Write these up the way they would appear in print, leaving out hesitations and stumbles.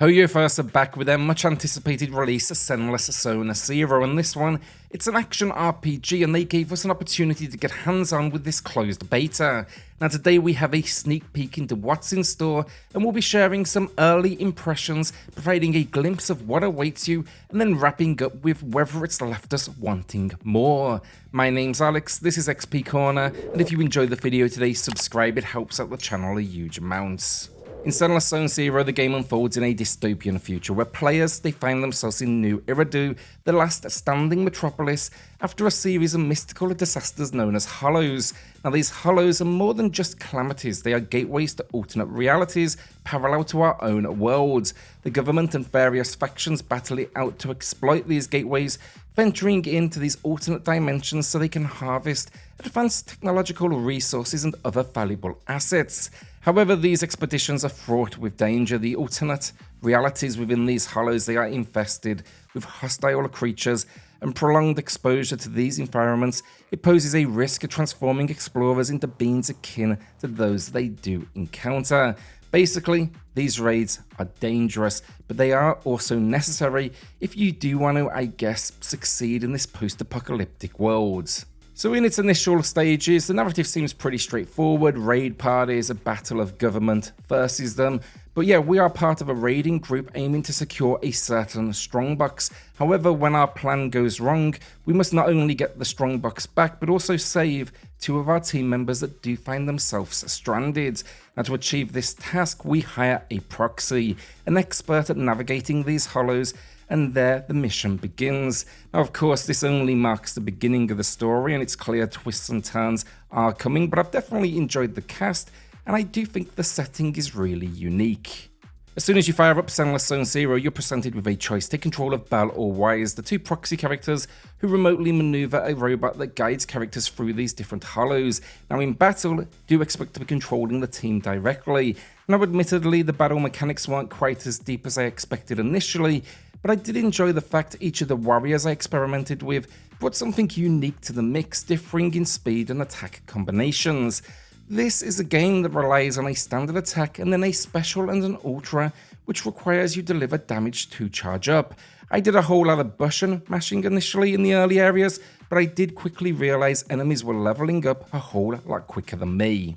Hoyoverse are back with their much anticipated release, Zenless Zone Zero, and this one, it's an action RPG and they gave us an opportunity to get hands on with this closed beta. Now today we have a sneak peek into what's in store and we'll be sharing some early impressions, providing a glimpse of what awaits you and then wrapping up with whether it's left us wanting more. My name's Alex, this is XP Corner, and if you enjoyed the video today, subscribe, it helps out the channel a huge amount. In Zenless Zone Zero, the game unfolds in a dystopian future where players they find themselves in New Eridu, the last standing metropolis, after a series of mystical disasters known as Hollows. Now these Hollows are more than just calamities, they are gateways to alternate realities parallel to our own worlds. The government and various factions battle it out to exploit these gateways, venturing into these alternate dimensions so they can harvest advanced technological resources and other valuable assets. However, these expeditions are fraught with danger. The alternate realities within these hollows, they are infested with hostile creatures, and prolonged exposure to these environments, it poses a risk of transforming explorers into beings akin to those they do encounter. Basically, these raids are dangerous, but they are also necessary if you do want to, I guess, succeed in this post-apocalyptic world. So in its initial stages, the narrative seems pretty straightforward. Raid parties, a battle of government versus them. But yeah, we are part of a raiding group aiming to secure a certain strongbox. However, when our plan goes wrong, we must not only get the strongbox back, but also save two of our team members that do find themselves stranded. Now to achieve this task, we hire a proxy, an expert at navigating these hollows, and there the mission begins. Now of course this only marks the beginning of the story and its clear twists and turns are coming, but I've definitely enjoyed the cast and I do think the setting is really unique. As soon as you fire up Zenless Zone Zero, you're presented with a choice. Take control of Bal or Wise, the two proxy characters who remotely maneuver a robot that guides characters through these different hollows. Now in battle, do expect to be controlling the team directly. Now admittedly, the battle mechanics weren't quite as deep as I expected initially, but I did enjoy the fact each of the warriors I experimented with brought something unique to the mix, differing in speed and attack combinations. This is a game that relies on a standard attack and then a special and an ultra, which requires you deliver damage to charge up. I did a whole lot of button mashing initially in the early areas, but I did quickly realize enemies were leveling up a whole lot quicker than me.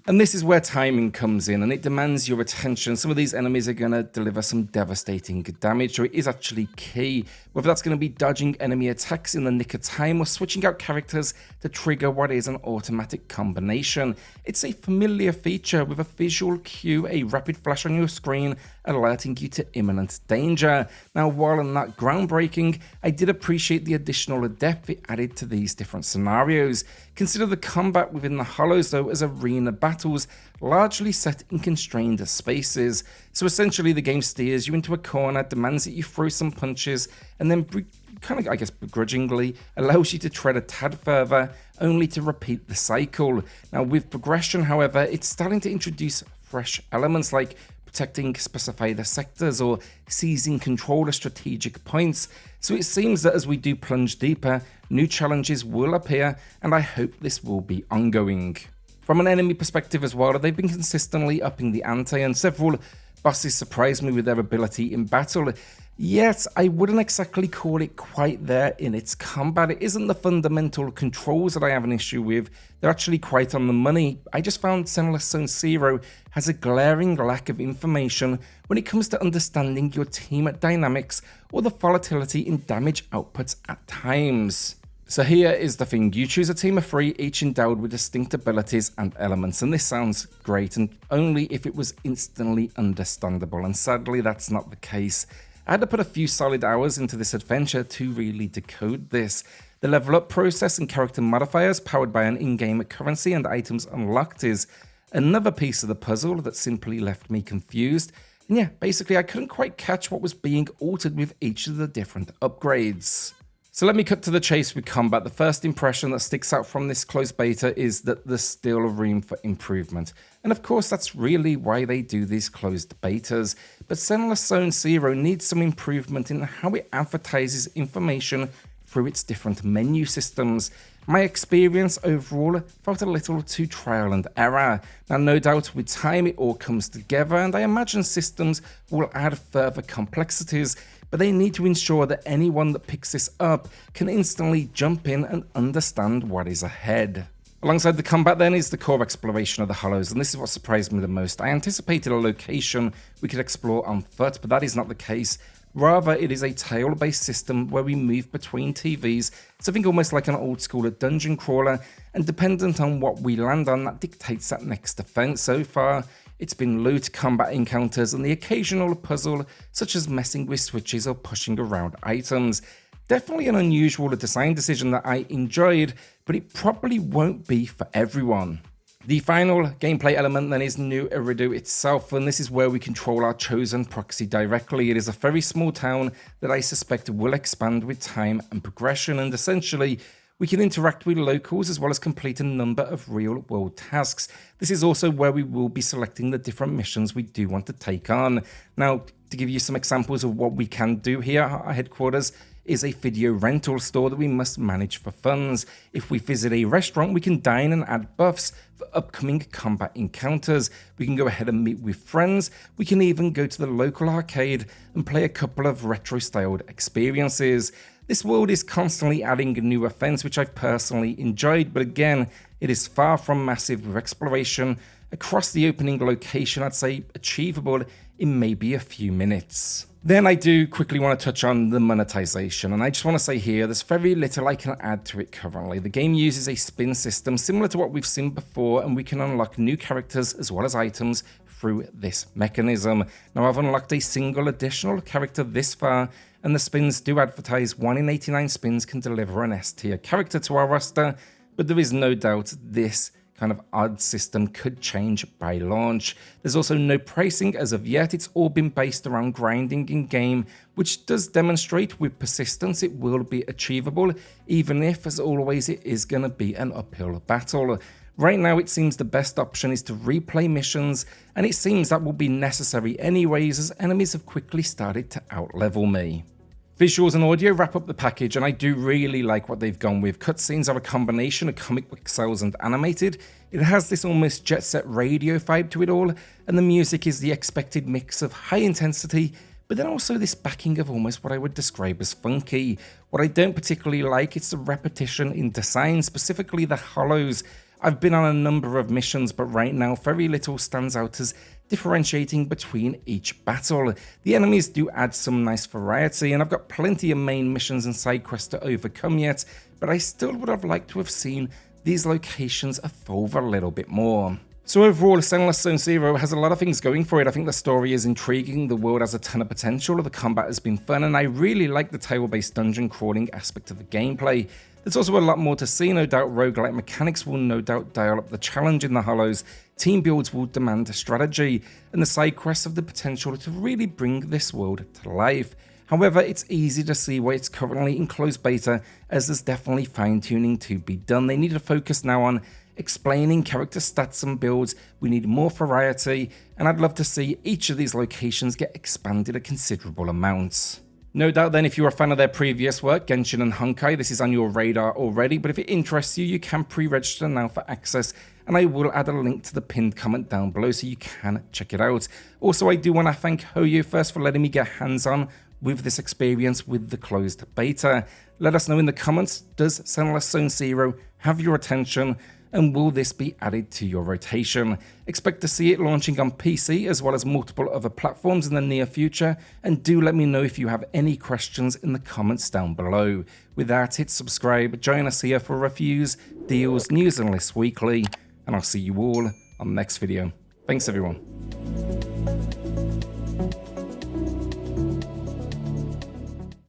And this is where timing comes in and it demands your attention. Some of these enemies are going to deliver some devastating damage, so it is actually key, whether that's going to be dodging enemy attacks in the nick of time or switching out characters to trigger what is an automatic combination. It's a familiar feature with a visual cue, a rapid flash on your screen alerting you to imminent danger. Now while not groundbreaking, I did appreciate the additional depth it added to these different scenarios. Consider the combat within the hollows though as arena battles largely set in constrained spaces. So essentially the game steers you into a corner, demands that you throw some punches, and then kind of, I guess, begrudgingly allows you to tread a tad further, only to repeat the cycle. Now with progression, however, it's starting to introduce fresh elements like protecting specified sectors or seizing control of strategic points. So it seems that as we do plunge deeper, new challenges will appear, and I hope this will be ongoing. From an enemy perspective as well, they've been consistently upping the ante, and several bosses surprised me with their ability in battle. Yet, I wouldn't exactly call it quite there in its combat. It isn't the fundamental controls that I have an issue with, they're actually quite on the money. I just found Zenless Zone Zero has a glaring lack of information when it comes to understanding your team dynamics or the volatility in damage outputs at times. So here is the thing, you choose a team of 3, each endowed with distinct abilities and elements, and this sounds great, and only if it was instantly understandable, and sadly that's not the case. I had to put a few solid hours into this adventure to really decode this. The level up process and character modifiers powered by an in-game currency and items unlocked is another piece of the puzzle that simply left me confused. And yeah, basically I couldn't quite catch what was being altered with each of the different upgrades. So let me cut to the chase with combat. The first impression that sticks out from this closed beta is that there's still room for improvement. And of course that's really why they do these closed betas. But Zenless Zone Zero needs some improvement in how it advertises information through its different menu systems. My experience overall felt a little too trial and error. Now, no doubt with time it all comes together, and I imagine systems will add further complexities, but they need to ensure that anyone that picks this up can instantly jump in and understand what is ahead. Alongside the combat then is the core exploration of the hollows, and this is what surprised me the most. I anticipated a location we could explore on foot, but that is not the case. Rather, it is a tile-based system where we move between TVs, something almost like an old-school dungeon crawler, and dependent on what we land on, that dictates that next defense. So far, it's been loot, combat encounters, and the occasional puzzle, such as messing with switches or pushing around items. Definitely an unusual design decision that I enjoyed, but it probably won't be for everyone. The final gameplay element then is New Eridu itself, and this is where we control our chosen proxy directly. It is a very small town that I suspect will expand with time and progression, and essentially we can interact with locals as well as complete a number of real world tasks. This is also where we will be selecting the different missions we do want to take on. Now, to give you some examples of what we can do here, our headquarters is a video rental store that we must manage for funds. If we visit a restaurant, we can dine and add buffs for upcoming combat encounters. We can go ahead and meet with friends. We can even go to the local arcade and play a couple of retro-styled experiences. This world is constantly adding new events, which I've personally enjoyed, but again, it is far from massive with exploration across the opening location. I'd say achievable in maybe a few minutes. Then I do quickly want to touch on the monetization, and I just want to say here, there's very little I can add to it currently. The game uses a spin system similar to what we've seen before, and we can unlock new characters as well as items through this mechanism. Now, I've unlocked a single additional character this far, and the spins do advertise 1 in 89 spins can deliver an S tier character to our roster, but there is no doubt this kind of odd system could change by launch. There's also no pricing as of yet. It's all been based around grinding in game, which does demonstrate with persistence it will be achievable, even if, as always, it is going to be an uphill battle. Right now, it seems the best option is to replay missions, and it seems that will be necessary anyways, as enemies have quickly started to outlevel me. Visuals and audio wrap up the package, and I do really like what they've gone with. Cutscenes are a combination of comic book cells and animated. It has this almost jet set radio vibe to it all, and the music is the expected mix of high intensity, but then also this backing of almost what I would describe as funky. What I don't particularly like is the repetition in design, specifically the hollows. I've been on a number of missions, but right now very little stands out as differentiating between each battle. The enemies do add some nice variety, and I've got plenty of main missions and side quests to overcome yet, but I still would have liked to have seen these locations evolve a little bit more. So overall, Zenless Zone Zero has a lot of things going for it. I think the story is intriguing, the world has a ton of potential, the combat has been fun, and I really like the tile-based dungeon crawling aspect of the gameplay. There's also a lot more to see. No doubt roguelike mechanics will no doubt dial up the challenge in the hollows, team builds will demand strategy, and the side quests have the potential to really bring this world to life. However, it's easy to see why it's currently in closed beta, as there's definitely fine-tuning to be done. They need to focus now on explaining character stats and builds. We need more variety, and I'd love to see each of these locations get expanded a considerable amounts. No doubt then, if you're a fan of their previous work, Genshin and Honkai, this is on your radar already, but if it interests you, you can pre-register now for access, and I will add a link to the pinned comment down below so you can check it out. Also, I do want to thank Hoyoverse for letting me get hands-on with this experience with the closed beta. Let us know in the comments, does Zenless Zone Zero have your attention, and will this be added to your rotation? Expect to see it launching on PC as well as multiple other platforms in the near future, and do let me know if you have any questions in the comments down below. With that, hit subscribe, join us here for reviews, deals, news and lists weekly, and I'll see you all on the next video. Thanks everyone.